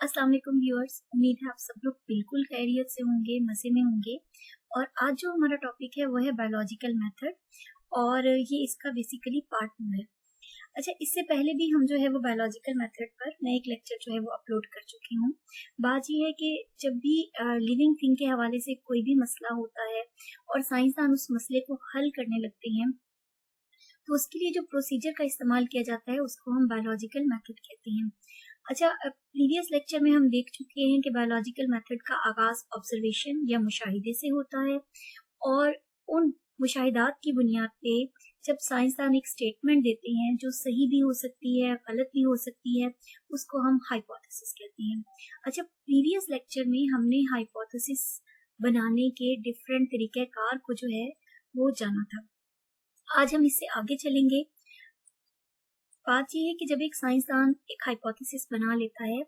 अस्सलाम वालेकुम व्यूअर्स। उम्मीद है आप सब लोग बिल्कुल खैरियत से होंगे, मज़े में होंगे। और आज जो हमारा टॉपिक है वो है बायोलॉजिकल मेथड और ये इसका बेसिकली पार्ट 2 है। अच्छा, इससे पहले भी हम जो है वो बायोलॉजिकल मेथड पर मैं एक लेक्चर जो है वो अपलोड कर चुकी हूँ। बात ये है कि जब भी लिविंग थिंग के हवाले से कोई भी मसला होता है और साइंसदान उस मसले को हल करने लगते हैं, तो उसके लिए जो प्रोसीजर का इस्तेमाल किया जाता है उसको हम बायोलॉजिकल मेथड कहते हैं। अच्छा, प्रीवियस लेक्चर में हम देख चुके हैं कि बायोलॉजिकल मेथड का आगाज ऑब्जर्वेशन या मुशाहिदे से होता है और उन मुशाहिदात की बुनियाद पे जब साइंसदान एक स्टेटमेंट देते हैं जो सही भी हो सकती है, गलत भी हो सकती है, उसको हम हाइपोथेसिस कहते हैं। अच्छा, प्रीवियस लेक्चर में हमने हाइपोथेसिस बनाने के डिफरेंट तरीक़ेकार को जो है वो जाना था। आज हम इससे आगे चलेंगे। बात ये है कि जब एक साइंसदान एक हाइपोथेसिस बना लेता है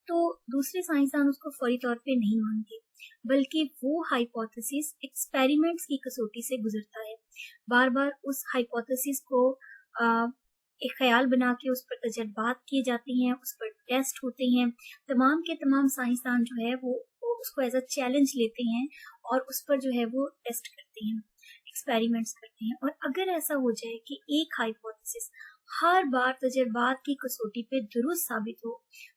तो दूसरे साइंसदान उसको फौरी तौर पे नहीं मानते, बल्कि वो हाइपोथेसिस एक्सपेरिमेंट्स की कसौटी से गुजरता है। बार बार उस हाइपोथेसिस को एक ख्याल बना के उस पर तजर्बात किए जाते हैं, उस पर टेस्ट होते हैं। तमाम के तमाम साइंसदान जो है वो उसको एज अ चैलेंज लेते हैं और उस पर जो है वो टेस्ट करते हैं, एक्सपेरिमेंट्स करते हैं। और अगर ऐसा हो जाए कि एक हाइपोथेसिस हर बार तजर्बात की कसौटी पे दुरुस्त साबित हो,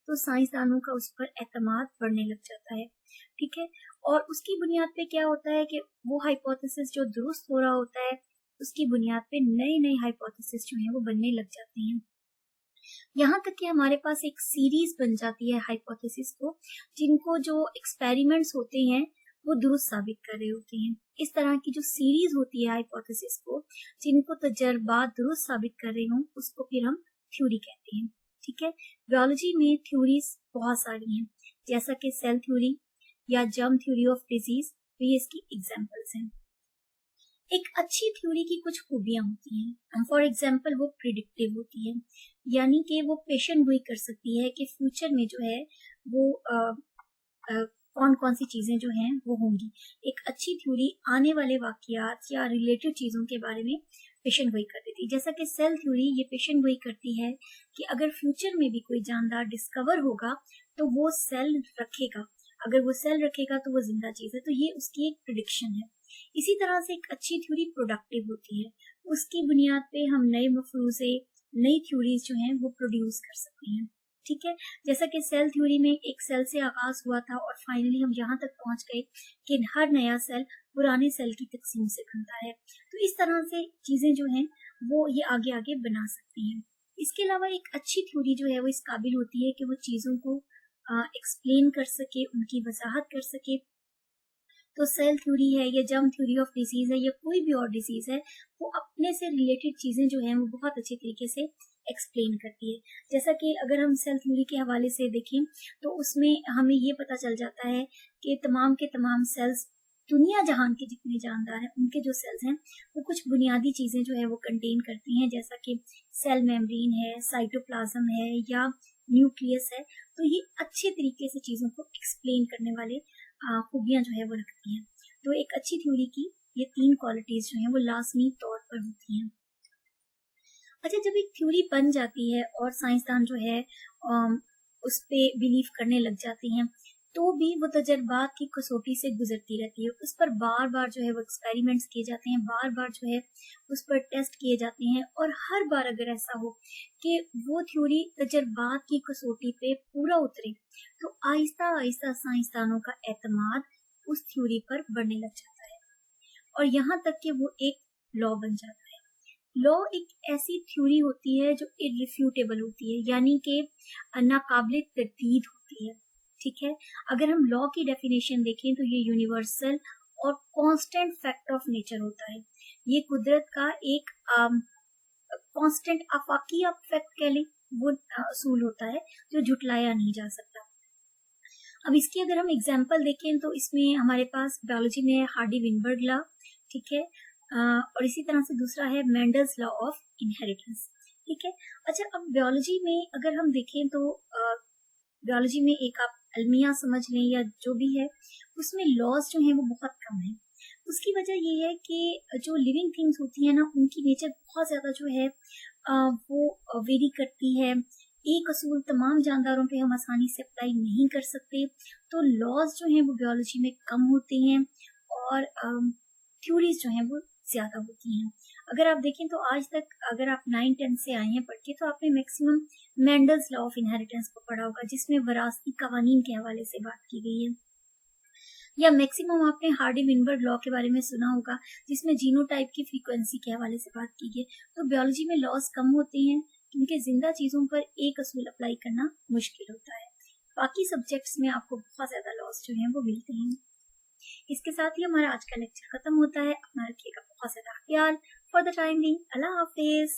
तो साइंसदानों का उस पर एतमाद बढ़ने लग जाता है। ठीक है, और उसकी बुनियाद पे क्या होता है कि वो हाइपोथेसिस जो दुरुस्त हो रहा होता है, उसकी बुनियाद पे नए नए हाइपोथेसिस जो है वो बनने लग जाते हैं। यहाँ तक कि हमारे पास एक सीरीज बन जाती है हाइपोथेसिस को, जिनको जो एक्सपेरिमेंट्स होते हैं वो दुरुस्त साबित कर रहे होते हैं। इस तरह की जो सीरीज होती है हाइपोथेसिस को, जिनको तजर्बात दुरुस्त साबित कर रहे हों, उसको फिर हम थ्योरी कहते हैं। ठीक है, बायोलॉजी में थ्योरीज बहुत सारी हैं, जैसा कि सेल थ्योरी या जर्म थ्योरी ऑफ डिजीज, तो ये इसकी एग्जांपल्स हैं। एक अच्छी थ्योरी की कुछ खूबियां होती हैं। फॉर एग्जाम्पल वो प्रिडिक्टिव होती है, यानी कि वो पेशेंट गोई कर सकती है कि फ्यूचर में जो है वो कौन कौन सी चीजें जो हैं वो होंगी। एक अच्छी थ्योरी आने वाले वाकयात या रिलेटेड चीजों के बारे में पेशेंट गोई कर देती है। जैसा कि सेल थ्योरी ये पेशेंट गोई करती है कि अगर फ्यूचर में भी कोई जानदार डिस्कवर होगा तो वो सेल रखेगा, अगर वो सेल रखेगा तो वो जिंदा चीज है। तो ये उसकी एक प्रिडिक्शन है। इसी तरह से एक अच्छी थ्योरी प्रोडक्टिव होती है, उसकी बुनियाद पे हम नए मफरूजे, नई थ्योरीज जो हैं वो प्रोड्यूस कर सकते हैं। ठीक है, जैसा कि सेल थ्योरी में एक सेल से आगाज हुआ था और फाइनली हम यहाँ तक पहुंच गए कि हर नया सेल पुराने सेल की तकसीम से बनता है। तो इस तरह से चीजें जो हैं वो ये आगे आगे बना सकती हैं। इसके अलावा एक अच्छी थ्योरी जो है वो इस काबिल होती है कि वो चीजों को एक्सप्लेन कर सके, उनकी वजाहत कर सके। तो सेल थ्योरी है या जर्म थ्योरी ऑफ डिजीज है या कोई भी और डिजीज है, वो अपने से रिलेटेड चीजें जो हैं वो बहुत अच्छे तरीके से एक्सप्लेन करती है। जैसा कि अगर हम सेल थ्योरी के हवाले से देखें तो उसमें हमें ये पता चल जाता है कि तमाम के तमाम सेल्स, दुनिया जहान के जितने जानदार हैं उनके जो सेल्स हैं वो कुछ बुनियादी चीजें जो है वो कंटेन करती हैं, जैसा कि सेल मेम्ब्रेन है, साइटोप्लाज्म है या न्यूक्लियस है। तो ये अच्छे तरीके से चीजों को एक्सप्लेन करने वाले खूबियां जो है वो रखती हैं। तो एक अच्छी थ्योरी की ये 3 क्वालिटीज जो हैं वो लाजमी तौर पर होती हैं। अच्छा, जब एक थ्योरी बन जाती है और साइंसदान जो है उस पे बिलीव करने लग जाते हैं, तो भी वो तजर्बात की कसौटी से गुजरती रहती है। उस पर बार बार जो है वो एक्सपेरिमेंट्स किए जाते हैं, बार बार जो है उस पर टेस्ट किए जाते हैं। और हर बार अगर ऐसा हो कि वो थ्योरी तजर्बात की कसौटी पे पूरा उतरे, तो आहिस्ता आहिस्ता साइंसदानों का एतमाद उस थ्योरी पर बढ़ने लग जाता है और यहाँ तक कि वो एक लॉ बन जाता है। लॉ एक ऐसी थ्योरी होती है जो इररिफ्यूटेबल होती है, यानी कि नाकाबिले तरदीद होती है। ठीक है, अगर हम लॉ की डेफिनेशन देखें तो ये यूनिवर्सल और कांस्टेंट फैक्ट ऑफ नेचर होता है। ये कुदरत का एक कांस्टेंट आफाकी फैक्ट कह लें, वो असूल होता है जो झुटलाया नहीं जा सकता। अब इसकी अगर हम एग्जाम्पल देखें तो इसमें हमारे पास बायोलॉजी में हार्डी विनबर्ग लॉ, ठीक है, और इसी तरह से दूसरा है मेंडल्स लॉ ऑफ इनहेरिटेंस। ठीक है, अच्छा, अब बायोलॉजी में अगर हम देखें तो बायोलॉजी में एक आप अलमिया समझ लें या जो भी है, उसमें लॉज जो हैं वो बहुत कम है। उसकी वजह ये है कि जो लिविंग थिंग्स होती है ना, उनकी नेचर बहुत ज्यादा जो है वो वेरी करती है। एक असूल तमाम जानदारों पे हम आसानी से अप्लाई नहीं कर सकते, तो लॉज जो हैं वो बायोलॉजी में कम होते हैं और थ्योरीज जो हैं वो ज्यादा होती हैं। अगर आप देखें तो आज तक अगर आप 9-10 से आए हैं पढ़ के, तो आपने maximum Mendel's law of inheritance को पढ़ा होगा, जिसमें वरासती कवानीन के हवाले से बात की गई है। या मैक्सिमम आपने हार्डी विनबर्ग लॉ के बारे में सुना होगा, जिसमें जीनोटाइप की फ्रीक्वेंसी के हवाले से बात की गई। तो बायोलॉजी में लॉस कम होते हैं क्योंकि जिंदा चीजों पर एक असूल अप्लाई करना मुश्किल होता है। बाकी सब्जेक्ट्स में आपको बहुत ज्यादा लॉस जो है वो मिलते हैं। इसके साथ ही हमारा आज का लेक्चर खत्म होता है। अपना रखिएगा बहुत ज्यादा ख्याल। For the time being, Allah Hafiz.